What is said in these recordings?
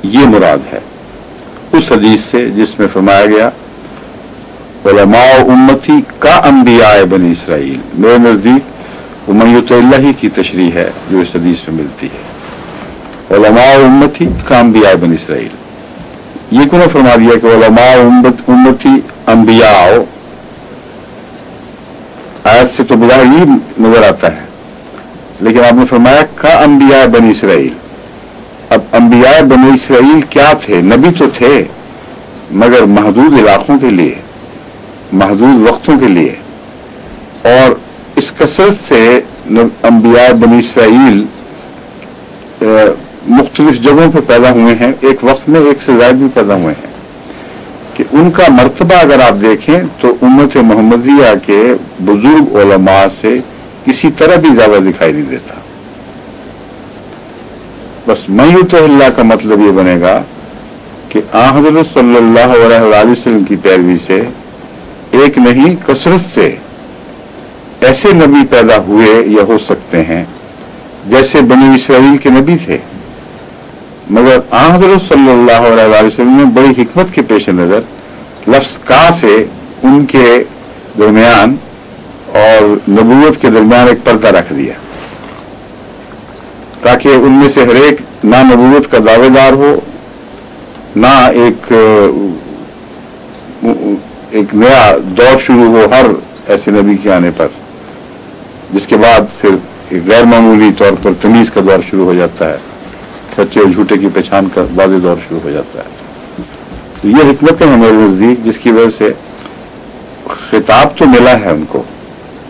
یہ مراد ہے اس حدیث سے جس میں فرمایا گیا علماء امتی کا انبیاء بنی اسرائیل. میرے نزدیک من یطع اللہ کی تشریح ہے جو اس حدیث میں ملتی ہے. علماء امتی کا انبیاء بنی اسرائیل. یہ کیوں فرما دیا کہ علماء امتی انبیاء؟ آیت سے تو بظاہر ہی نظر آتا ہے، لیکن آپ نے فرمایا کا انبیاء بنی اسرائیل. اب انبیاء بنی اسرائیل کیا تھے؟ نبی تو تھے مگر محدود علاقوں کے لیے، محدود وقتوں کے لیے. اور اس کثرت سے انبیاء بنی اسرائیل مختلف جگہوں پہ پیدا ہوئے ہیں، ایک وقت میں ایک سے زائد بھی پیدا ہوئے ہیں، کہ ان کا مرتبہ اگر آپ دیکھیں تو امت محمدیہ کے بزرگ علماء سے کسی طرح بھی زیادہ دکھائی نہیں دیتا. بس من یطع اللہ کا مطلب یہ بنے گا کہ آن حضرت صلی اللہ علیہ وآلہ وسلم کی پیروی سے ایک نہیں کثرت سے ایسے نبی پیدا ہوئے یا ہو سکتے ہیں جیسے بنی اسرائیل کے نبی تھے، مگر آن حضرت صلی اللہ علیہ وآلہ وسلم نے بڑی حکمت کے پیش نظر لفظ کا سے ان کے درمیان اور نبوت کے درمیان ایک پردہ رکھ دیا تاکہ ان میں سے ہر ایک نہ نبوت کا دعوے دار ہو، نہ ایک نیا دور شروع ہو ہر ایسے نبی کے آنے پر، جس کے بعد پھر ایک غیر معمولی طور پر تمیز کا دور شروع ہو جاتا ہے، سچے اور جھوٹے کی پہچان کا واضح دور شروع ہو جاتا ہے. تو یہ حکمتیں ہیں میرے نزدیک، جس کی وجہ سے خطاب تو ملا ہے ان کو،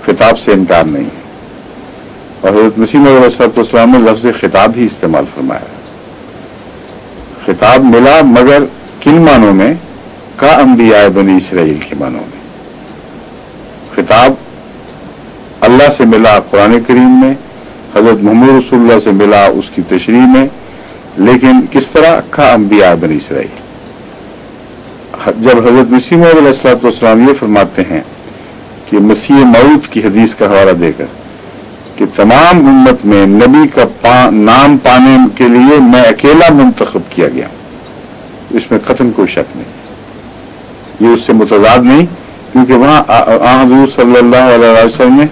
خطاب سے انکار نہیں ہے. اور حضرت مسیح موعود علیہ السلام نے لفظ خطاب ہی استعمال فرمایا. خطاب ملا مگر کن معنوں میں؟ کا انبیاء بنی اسرائیل کے معنوں میں. خطاب اللہ سے ملا قرآن کریم میں، حضرت محمد رسول اللہ سے ملا اس کی تشریح میں، لیکن کس طرح؟ کا انبیاء بنی اسرائیل. جب حضرت مسیح موعود علیہ السلام یہ فرماتے ہیں کہ مسیح موعود کی حدیث کا حوالہ دے کر کہ تمام امت میں نبی کا نام پانے کے لیے میں اکیلا منتخب کیا گیا، اس میں قطعاً کوئی شک نہیں. یہ اس سے متضاد نہیں، کیونکہ وہاں حضور صلی اللہ علیہ وسلم نے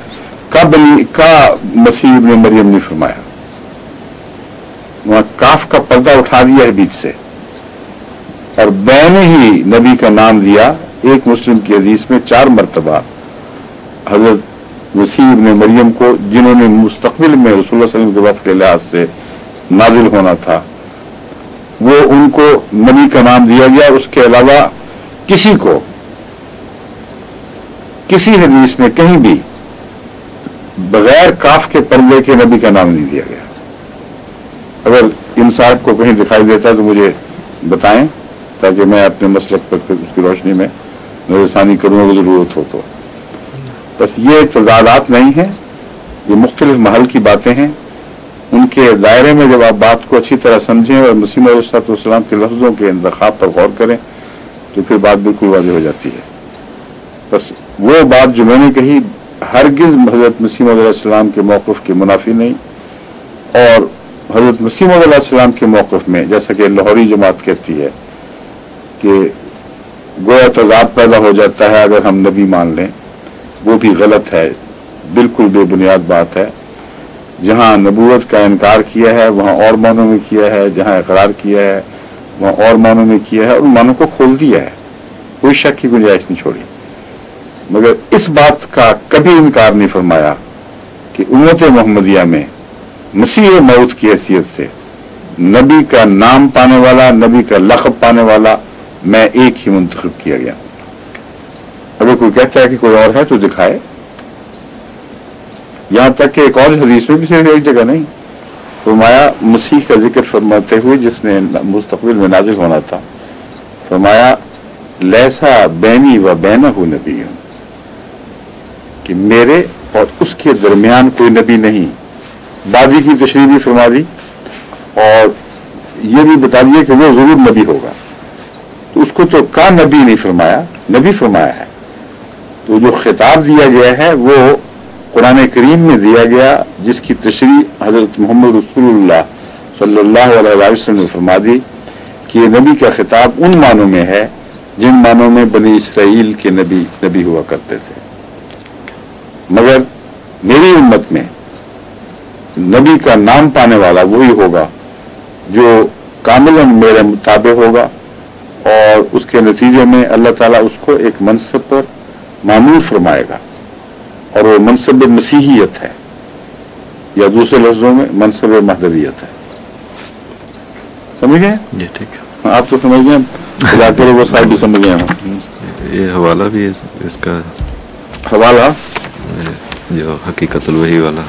کا مسیح ابن مریم نے فرمایا، وہاں کاف کا پردہ اٹھا دیا ہے بیچ سے، اور بین ہی نبی کا نام دیا. ایک مسلم کی حدیث میں 4 مرتبہ حضرت مسیح ابن مریم کو، جنہوں نے مستقبل میں رسول اللہ صلی اللہ علیہ وسلم کے وقت کے لحاظ سے نازل ہونا تھا، وہ ان کو نبی کا نام دیا گیا. اس کے علاوہ کسی کو کسی حدیث میں کہیں بھی بغیر کاف کے پردے کے نبی کا نام نہیں دیا گیا. اگر ان صاحب کو کہیں دکھائی دیتا ہے تو مجھے بتائیں تاکہ میں اپنے مسلک پر اس کی روشنی میں نظر ثانی کروں اگر ضرورت ہو تو. بس یہ تضادات نہیں ہیں، یہ مختلف محل کی باتیں ہیں. ان کے دائرے میں جب آپ بات کو اچھی طرح سمجھیں اور مسیح موعود علیہ السلام کے لفظوں کے انتخاب پر غور کریں تو پھر بات بالکل واضح ہو جاتی ہے. بس وہ بات جو میں نے کہی ہرگز حضرت مسیح موعود علیہ السلام کے موقف کے منافی نہیں، اور حضرت مسیح موعود علیہ السلام کے موقف میں جیسا کہ لاہوری جماعت کہتی ہے کہ گویا تضاد پیدا ہو جاتا ہے اگر ہم نبی مان لیں، وہ بھی غلط ہے، بالکل بے بنیاد بات ہے. جہاں نبوت کا انکار کیا ہے وہاں اور معنوں میں کیا ہے، جہاں اقرار کیا ہے وہاں اور معنوں میں کیا ہے، اور ان معنوں کو کھول دیا ہے، کوئی شک کی گنجائش نہیں چھوڑی. مگر اس بات کا کبھی انکار نہیں فرمایا کہ امت محمدیہ میں مسیح موعود کی حیثیت سے نبی کا نام پانے والا، نبی کا لقب پانے والا میں ایک ہی منتخب کیا گیا. اگر کوئی کہتا ہے کہ کوئی اور ہے تو دکھائے. یہاں تک کہ ایک اور حدیث میں بھی صرف ایک جگہ نہیں فرمایا، مسیح کا ذکر فرماتے ہوئے جس نے مستقبل میں نازل ہونا تھا، فرمایا لیسا بینی و بینہ نبی، کہ میرے اور اس کے درمیان کوئی نبی نہیں. بادی کی تشریح بھی فرما دی اور یہ بھی بتا دیا کہ وہ ضرور نبی ہوگا. تو اس کو تو کا نبی نہیں فرمایا، نبی فرمایا ہے. تو جو خطاب دیا گیا ہے وہ قرآن کریم میں دیا گیا، جس کی تشریح حضرت محمد رسول اللہ صلی اللہ علیہ وسلم نے فرما دی کہ نبی کا خطاب ان معنوں میں ہے جن معنوں میں بنی اسرائیل کے نبی ہوا کرتے تھے، مگر میری امت میں نبی کا نام پانے والا وہی ہوگا جو کاملاً میرے مطابق ہوگا، اور اس کے نتیجے میں اللہ تعالیٰ اس کو ایک منصب پر معمول فرمائے گا، اور وہ منصب مسیحیت ہے، یا دوسرے لفظوں میں منصب مہدویت ہے۔ سمجھ گئے؟ جی ٹھیک ہے، آپ تو سمجھ گئے، علاقے لوگ صاحب بھی سمجھ گئے ہوں۔ یہ حوالہ بھی اس کا حوالہ جو حقیقت الوحی والا،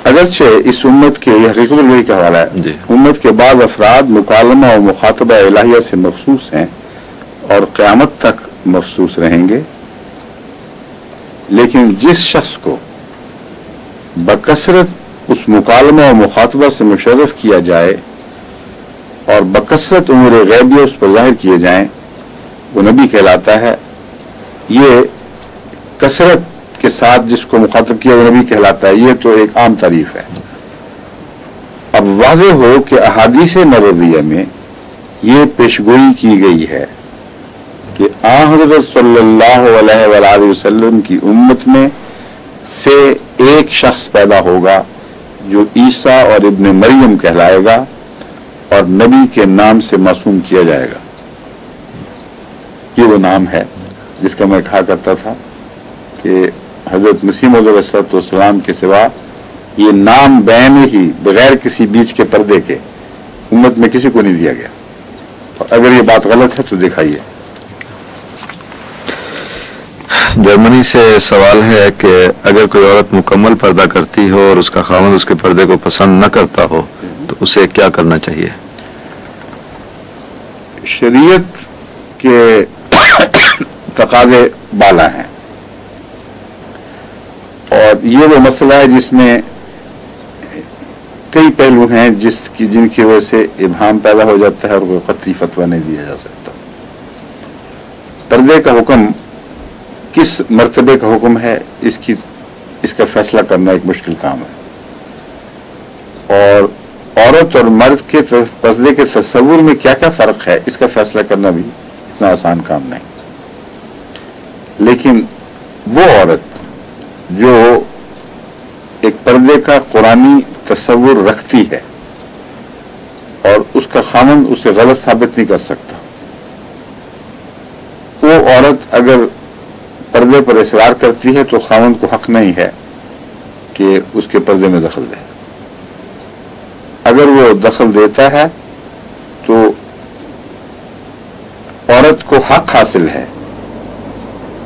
اگرچہ اس امت کے یہ حقیقت الوحی کا حوالہ ہے، جی امت کے بعض افراد مکالمہ اور مخاطبہ الہیہ سے مخصوص ہیں اور قیامت تک مخصوص رہیں گے، لیکن جس شخص کو بکثرت اس مکالمہ اور مخاطبہ سے مشرف کیا جائے اور بکثرت امور غیبیہ اس پر ظاہر کیے جائیں، وہ نبی کہلاتا ہے۔ یہ کثرت کے ساتھ جس کو مخاطب کیا وہ نبی کہلاتا ہے، یہ تو ایک عام تعریف ہے۔ اب واضح ہو کہ احادیث نبویہ میں یہ پیشگوئی کی گئی ہے کہ حضرت صلی اللہ علیہ وآلہ وسلم کی امت میں سے ایک شخص پیدا ہوگا جو عیسیٰ اور ابن مریم کہلائے گا اور نبی کے نام سے معصوم کیا جائے گا۔ یہ وہ نام ہے جس کا میں کہا کرتا تھا کہ حضرت مسیح موعود علیہ السلام کے سوا یہ نام بین ہی بغیر کسی بیچ کے پردے کے امت میں کسی کو نہیں دیا گیا، اور اگر یہ بات غلط ہے تو دکھائیے۔ جرمنی سے سوال ہے کہ اگر کوئی عورت مکمل پردہ کرتی ہو اور اس کا خاوند اس کے پردے کو پسند نہ کرتا ہو تو اسے کیا کرنا چاہیے؟ شریعت کے تقاضے بالا ہیں، اور یہ وہ مسئلہ ہے جس میں کئی پہلو ہیں جن کی وجہ سے ابہام پیدا ہو جاتا ہے اور کوئی قطعی فتویٰ نہیں دیا جا سکتا۔ پردے کا حکم کس مرتبے کا حکم ہے، اس کا فیصلہ کرنا ایک مشکل کام ہے، اور عورت اور مرد کے پردے کے تصور میں کیا کیا فرق ہے اس کا فیصلہ کرنا بھی اتنا آسان کام نہیں۔ لیکن وہ عورت جو ایک پردے کا قرآنی تصور رکھتی ہے اور اس کا خاوند اسے غلط ثابت نہیں کر سکتا، وہ عورت اگر پردے پر اصرار کرتی ہے تو خاوند کو حق نہیں ہے کہ اس کے پردے میں دخل دے۔ اگر وہ دخل دیتا ہے تو عورت کو حق حاصل ہے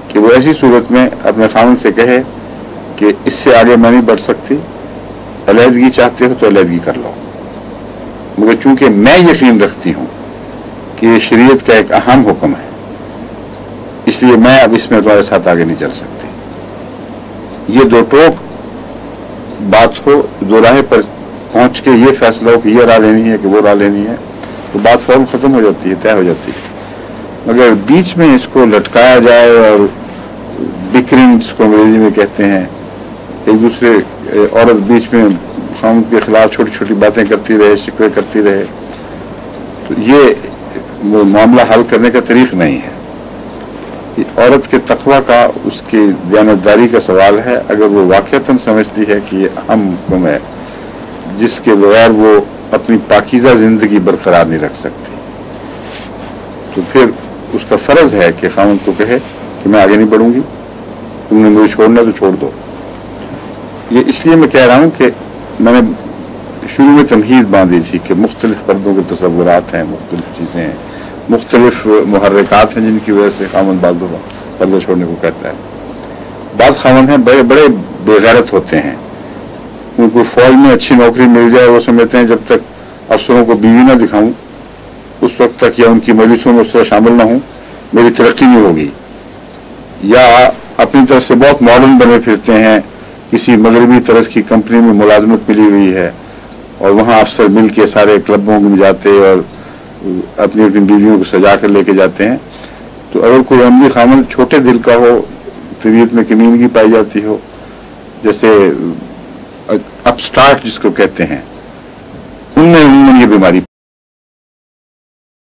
کہ وہ ایسی صورت میں اپنے خاوند سے کہے کہ اس سے آگے میں نہیں بڑھ سکتی، علیحدگی چاہتے ہو تو علیحدگی کر لو، مگر چونکہ میں یقین رکھتی ہوں کہ یہ شریعت کا ایک اہم حکم ہے، اس لیے میں اب اس میں تمہارے ساتھ آگے نہیں چل سکتی۔ یہ دو ٹوک بات ہو، دو راہ پر پہنچ کے یہ فیصلہ ہو کہ یہ راہ لینی ہے کہ وہ راہ لینی ہے، تو بات فوراً ختم ہو جاتی ہے، طے ہو جاتی ہے۔ مگر بیچ میں اس کو لٹکایا جائے اور بکرنگ جس کو انگریزی میں کہتے ہیں، ایک دوسرے عورت بیچ میں خاوند کے خلاف چھوٹی چھوٹی باتیں کرتی رہے، شکوے کرتی رہے، تو یہ معاملہ حل کرنے کا طریق نہیں ہے۔ عورت کے تقوی کا، اس کی دیانتداری کا سوال ہے۔ اگر وہ واقعتاً سمجھتی ہے کہ یہ اہم حکم ہے جس کے بغیر وہ اپنی پاکیزہ زندگی برقرار نہیں رکھ سکتی، تو پھر اس کا فرض ہے کہ خاوند کو کہے کہ میں آگے نہیں بڑھوں گی، تم نے مجھے چھوڑنا تو چھوڑ دو۔ یہ اس لیے میں کہہ رہا ہوں کہ میں نے شروع میں تمہید باندھی تھی کہ مختلف پردوں کے تصورات ہیں، مختلف چیزیں ہیں، مختلف محرکات ہیں جن کی وجہ سے خاوند بعض دفعہ پردہ چھوڑنے کو کہتا ہے۔ بعض خاوند ہیں بڑے بڑے بے غیرت ہوتے ہیں، ان کو فوج میں اچھی نوکری مل جائے وہ سمجھتے ہیں جب تک افسروں کو بیوی نہ دکھاؤں اس وقت تک، یا ان کی مجلسوں میں اس طرح شامل نہ ہوں، میری ترقی نہیں ہوگی۔ یا اپنی طرف سے بہت ماڈرن بنے پھرتے ہیں، کسی مغربی طرز کی کمپنی میں ملازمت ملی ہوئی ہے اور وہاں افسر مل کے سارے کلبوں میں جاتے اور اپنی اپنی بیویوں کو سجا کر لے کے جاتے ہیں۔ تو اگر کوئی عملی خامن چھوٹے دل کا ہو، طبیعت میں کمینگی پائی جاتی ہو، جیسے اپ سٹارٹ جس کو کہتے ہیں، ان میں عموماً یہ بیماری